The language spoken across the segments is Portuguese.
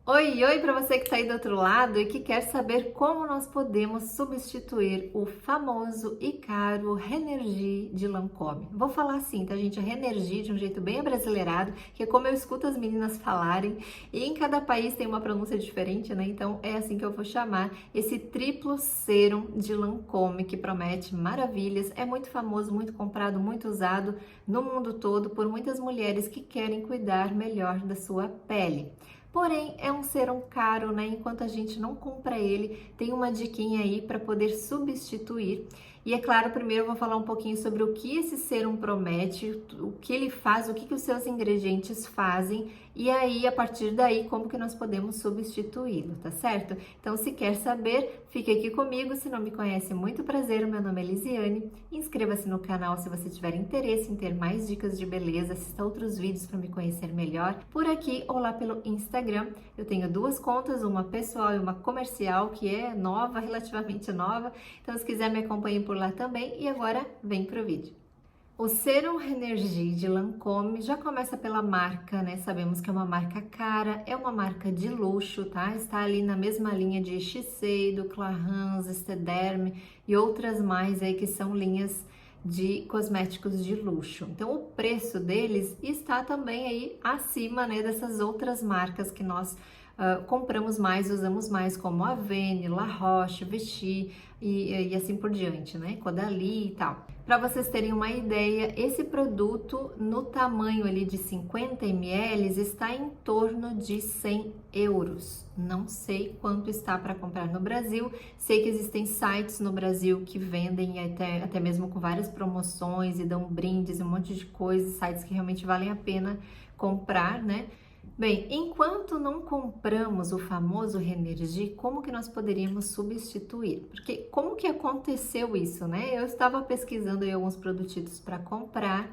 Oi, oi para você que está aí do outro lado e que quer saber como nós podemos substituir o famoso e caro Renergie de Lancôme. Vou falar assim, tá gente? Renergie de um jeito bem abrasileirado, que é como eu escuto as meninas falarem, e em cada país tem uma pronúncia diferente, né? Então é assim que eu vou chamar esse triplo sérum de Lancôme que promete maravilhas, é muito famoso, muito comprado, muito usado no mundo todo por muitas mulheres que querem cuidar melhor da sua pele. Porém, é um serum caro, né? Enquanto a gente não compra ele, tem uma diquinha aí para poder substituir. E é claro, primeiro eu vou falar um pouquinho sobre o que esse serum promete, o que ele faz, o que os seus ingredientes fazem, e aí, a partir daí, como que nós podemos substituí-lo, tá certo? Então, se quer saber, fique aqui comigo. Se não me conhece, muito prazer, o meu nome é Lisiane. Inscreva-se no canal se você tiver interesse em ter mais dicas de beleza, assista outros vídeos para me conhecer melhor por aqui ou lá pelo Instagram. Eu tenho duas contas, uma pessoal e uma comercial, que é nova, relativamente nova. Então, se quiser, me acompanhe por lá também. E agora, vem pro vídeo. O Serum Renergie de Lancôme já começa pela marca, né? Sabemos que é uma marca cara, é uma marca de luxo, tá? Está ali na mesma linha de Shiseido, Clarins, Estederme e outras mais aí que são linhas de cosméticos de luxo. Então, o preço deles está também aí acima, né, dessas outras marcas que nós compramos mais, usamos mais, como Avene, La Roche, Vichy e assim por diante, né? Caudalie e tal. Para vocês terem uma ideia, esse produto no tamanho ali de 50 ml está em torno de 100 euros. Não sei quanto está para comprar no Brasil. Sei que existem sites no Brasil que vendem até mesmo com várias promoções e dão brindes e um monte de coisas, sites que realmente valem a pena comprar, né? Bem, enquanto não compramos o famoso Renergie, como que nós poderíamos substituir? Porque como que aconteceu isso, né? Eu estava pesquisando aí alguns produtitos para comprar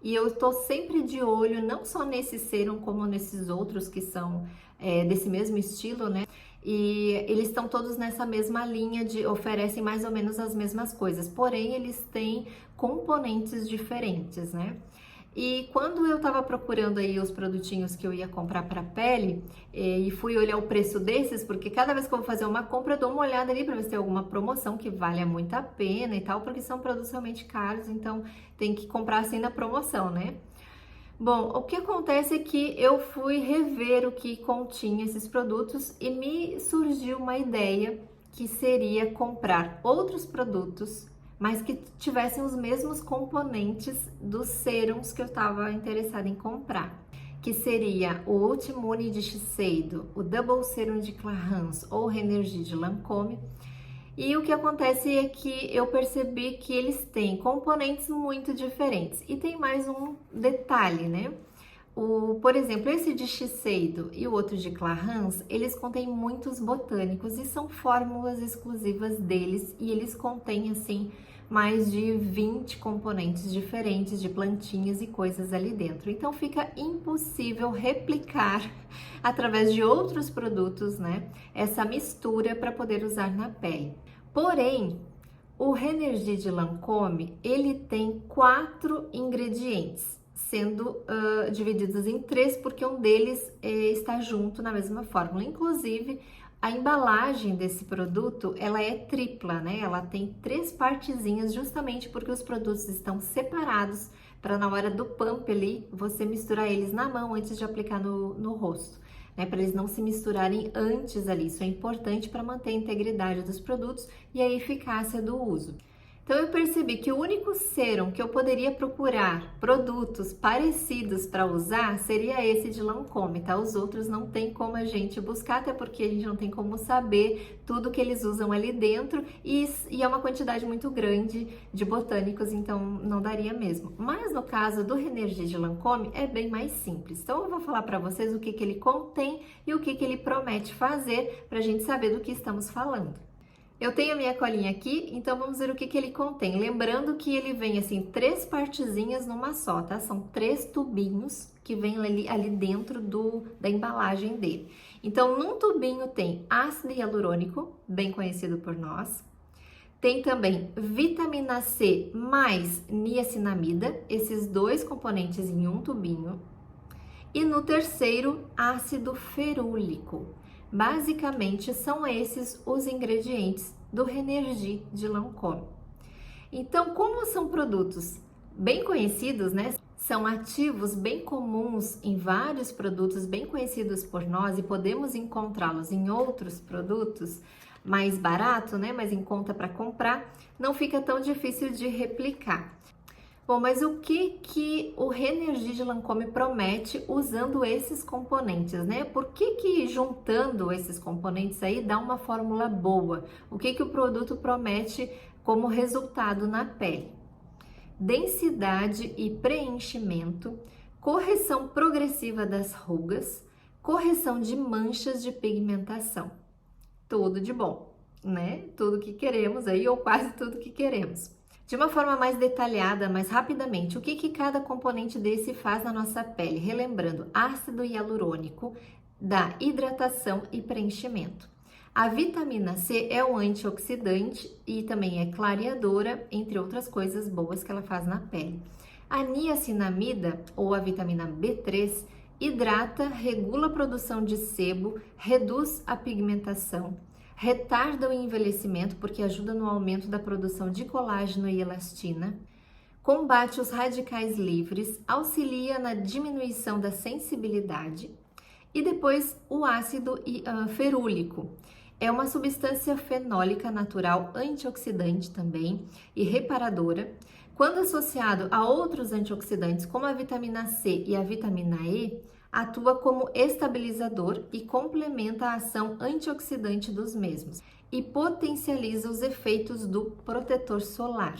e eu estou sempre de olho, não só nesse serum, como nesses outros que são desse mesmo estilo, né? E eles estão todos nessa mesma linha de oferecem mais ou menos as mesmas coisas, porém eles têm componentes diferentes, né? E quando eu tava procurando aí os produtinhos que eu ia comprar para pele, e fui olhar o preço desses, porque cada vez que eu vou fazer uma compra, eu dou uma olhada ali para ver se tem alguma promoção que vale muito a pena e tal, porque são produtos realmente caros, então tem que comprar assim na promoção, né? Bom, o que acontece é que eu fui rever o que continha esses produtos e me surgiu uma ideia que seria comprar outros produtos, mas que tivessem os mesmos componentes dos serums que eu estava interessada em comprar, que seria o Ultimune de Shiseido, o Double Serum de Clarins ou Renergie de Lancôme. E o que acontece é que eu percebi que eles têm componentes muito diferentes. E tem mais um detalhe, né? Por exemplo, esse de Shiseido e o outro de Clarins, eles contêm muitos botânicos e são fórmulas exclusivas deles e eles contêm, assim, mais de 20 componentes diferentes de plantinhas e coisas ali dentro. Então fica impossível replicar através de outros produtos, né, essa mistura para poder usar na pele. Porém, o Renergie de Lancôme, ele tem 4 ingredientes, sendo divididos em 3, porque um deles está junto na mesma fórmula. Inclusive, a embalagem desse produto, ela é tripla, né? Ela tem 3 partezinhas, justamente porque os produtos estão separados, para na hora do pump ali, você misturar eles na mão antes de aplicar no rosto, né? Para eles não se misturarem antes ali. Isso é importante para manter a integridade dos produtos e a eficácia do uso. Então eu percebi que o único serum que eu poderia procurar produtos parecidos para usar seria esse de Lancôme, tá? Os outros não tem como a gente buscar, até porque a gente não tem como saber tudo que eles usam ali dentro e é uma quantidade muito grande de botânicos, então não daria mesmo. Mas no caso do Renergie de Lancôme é bem mais simples. Então eu vou falar para vocês o que ele contém e o que ele promete fazer para a gente saber do que estamos falando. Eu tenho a minha colinha aqui, então vamos ver o que ele contém. Lembrando que ele vem assim, 3 partezinhas numa só, tá? São 3 tubinhos que vem ali dentro da embalagem dele. Então, num tubinho tem ácido hialurônico, bem conhecido por nós. Tem também vitamina C mais niacinamida, esses 2 componentes em um tubinho. E no terceiro, ácido ferúlico. Basicamente, são esses os ingredientes do Renergie de Lancôme. Então, como são produtos bem conhecidos, né? São ativos bem comuns em vários produtos bem conhecidos por nós e podemos encontrá-los em outros produtos mais barato, né? Mais em conta para comprar, não fica tão difícil de replicar. Bom, mas o que o Renergie de Lancôme promete usando esses componentes, né? Por que juntando esses componentes aí dá uma fórmula boa? O que o produto promete como resultado na pele? Densidade e preenchimento, correção progressiva das rugas, correção de manchas de pigmentação. Tudo de bom, né? Tudo que queremos aí, ou quase tudo que queremos. De uma forma mais detalhada, mais rapidamente, o que cada componente desse faz na nossa pele? Relembrando, ácido hialurônico dá hidratação e preenchimento. A vitamina C é um antioxidante e também é clareadora, entre outras coisas boas que ela faz na pele. A niacinamida, ou a vitamina B3, hidrata, regula a produção de sebo, reduz a pigmentação, retarda o envelhecimento porque ajuda no aumento da produção de colágeno e elastina, combate os radicais livres, auxilia na diminuição da sensibilidade. E depois o ácido ferúlico. É uma substância fenólica natural antioxidante também e reparadora. Quando associado a outros antioxidantes como a vitamina C e a vitamina E, atua como estabilizador e complementa a ação antioxidante dos mesmos e potencializa os efeitos do protetor solar.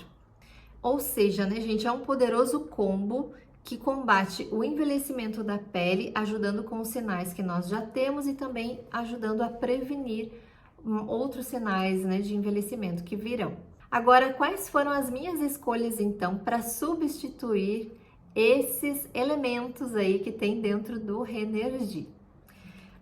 Ou seja, né, gente, é um poderoso combo que combate o envelhecimento da pele, ajudando com os sinais que nós já temos e também ajudando a prevenir outros sinais, né, de envelhecimento que virão. Agora, quais foram as minhas escolhas então para substituir esses elementos aí que tem dentro do Renergie?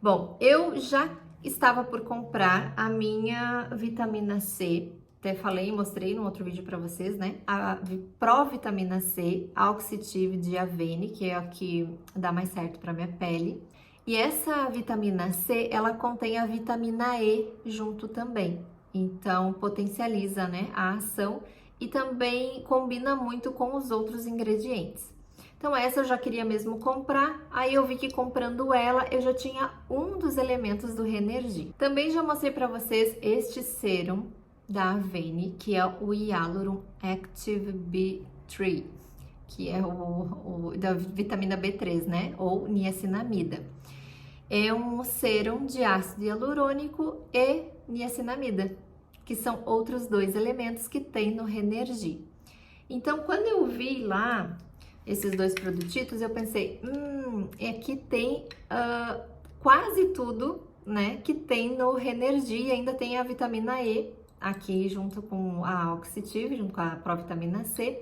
Bom, eu já estava por comprar a minha vitamina C, até falei, mostrei no outro vídeo para vocês, né? A Provitamina C Auxitive de Avene, que é a que dá mais certo para minha pele. E essa vitamina C, ela contém a vitamina E junto também. Então, potencializa, né, a ação e também combina muito com os outros ingredientes. Então, essa eu já queria mesmo comprar, aí eu vi que comprando ela, eu já tinha um dos elementos do Renergie. Também já mostrei para vocês este sérum da Avene, que é o Hyaluron Active B3, que é o da vitamina B3, né, ou niacinamida. É um sérum de ácido hialurônico e niacinamida, que são outros dois elementos que tem no Renergie. Então, quando eu vi lá esses dois produtitos, eu pensei, aqui tem quase tudo, né, que tem no Renergie, ainda tem a vitamina E aqui junto com a Auxitive, junto com a Provitamina C.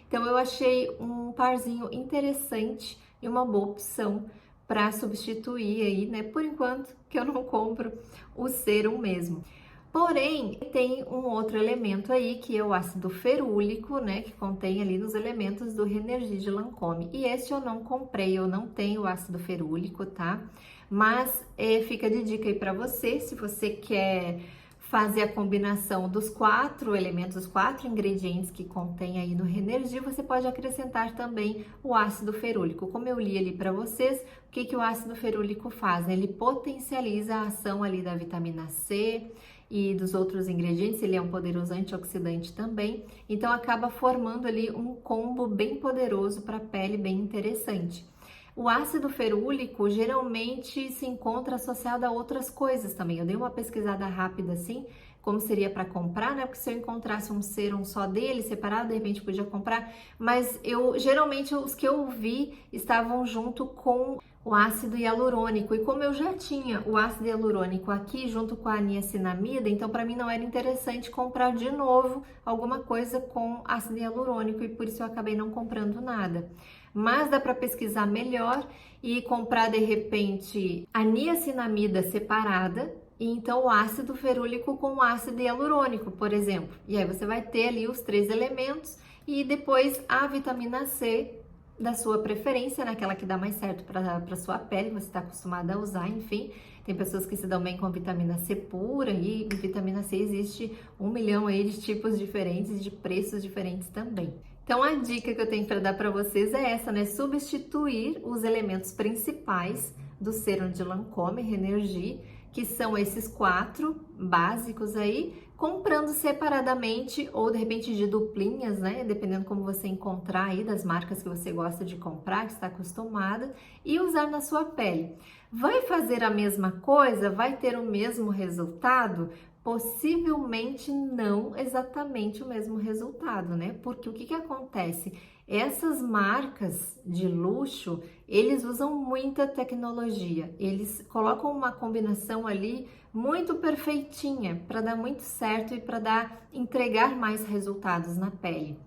Então, eu achei um parzinho interessante e uma boa opção para substituir aí, né? Por enquanto que eu não compro o sérum mesmo. Porém, tem um outro elemento aí, que é o ácido ferúlico, né? Que contém ali nos elementos do Renergie de Lancôme. E esse eu não comprei, eu não tenho ácido ferúlico, tá? Mas fica de dica aí para você, se você quer fazer a combinação dos 4 elementos, os 4 ingredientes que contém aí no Renergie, você pode acrescentar também o ácido ferúlico. Como eu li ali para vocês, o que o ácido ferúlico faz? Ele potencializa a ação ali da vitamina C e dos outros ingredientes, ele é um poderoso antioxidante também, então acaba formando ali um combo bem poderoso para a pele, bem interessante. O ácido ferúlico geralmente se encontra associado a outras coisas também. Eu dei uma pesquisada rápida assim, como seria para comprar, né? Porque se eu encontrasse um sérum só dele, separado, de repente podia comprar. Mas geralmente os que eu vi estavam junto com o ácido hialurônico. E como eu já tinha o ácido hialurônico aqui junto com a niacinamida, então para mim não era interessante comprar de novo alguma coisa com ácido hialurônico e por isso eu acabei não comprando nada. Mas dá para pesquisar melhor e comprar de repente a niacinamida separada e então o ácido ferúlico com o ácido hialurônico, por exemplo. E aí você vai ter ali os 3 elementos e depois a vitamina C da sua preferência, naquela que dá mais certo para sua pele, você está acostumada a usar, enfim. Tem pessoas que se dão bem com vitamina C pura e vitamina C existe 1 milhão aí de tipos diferentes, de preços diferentes também. Então a dica que eu tenho para dar para vocês é essa, né? Substituir os elementos principais do sérum de Lancôme Renergie, que são esses 4 básicos aí, comprando separadamente ou de repente de duplinhas, né? Dependendo como você encontrar aí das marcas que você gosta de comprar, que está acostumada, e usar na sua pele. Vai fazer a mesma coisa? Vai ter o mesmo resultado? Possivelmente não exatamente o mesmo resultado, né? Porque o que acontece? Essas marcas de luxo, eles usam muita tecnologia, eles colocam uma combinação ali muito perfeitinha para dar muito certo e para entregar mais resultados na pele.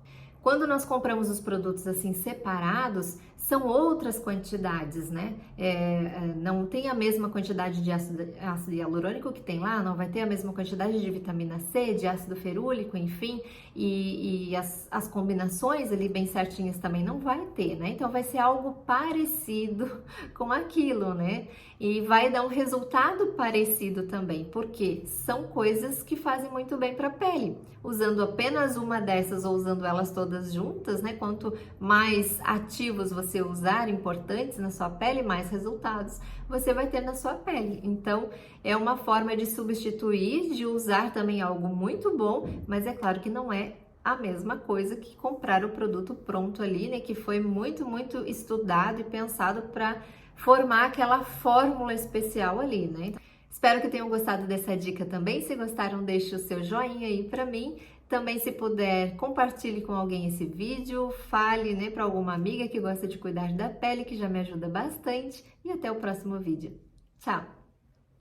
Quando nós compramos os produtos assim separados, são outras quantidades, né? Não tem a mesma quantidade de ácido hialurônico que tem lá, não vai ter a mesma quantidade de vitamina C, de ácido ferúlico, enfim, e as combinações ali bem certinhas também não vai ter, né? Então vai ser algo parecido com aquilo, né? E vai dar um resultado parecido também, porque são coisas que fazem muito bem para a pele. Usando apenas uma dessas ou usando elas todas juntas, né? Quanto mais ativos você usar, importantes na sua pele, mais resultados você vai ter na sua pele. Então, é uma forma de substituir, de usar também algo muito bom, mas é claro que não é a mesma coisa que comprar o produto pronto ali, né? Que foi muito, muito estudado e pensado para formar aquela fórmula especial ali, né? Espero que tenham gostado dessa dica também. Se gostaram, deixe o seu joinha aí para mim. Também, se puder, compartilhe com alguém esse vídeo, fale, né, para alguma amiga que gosta de cuidar da pele, que já me ajuda bastante. E até o próximo vídeo. Tchau!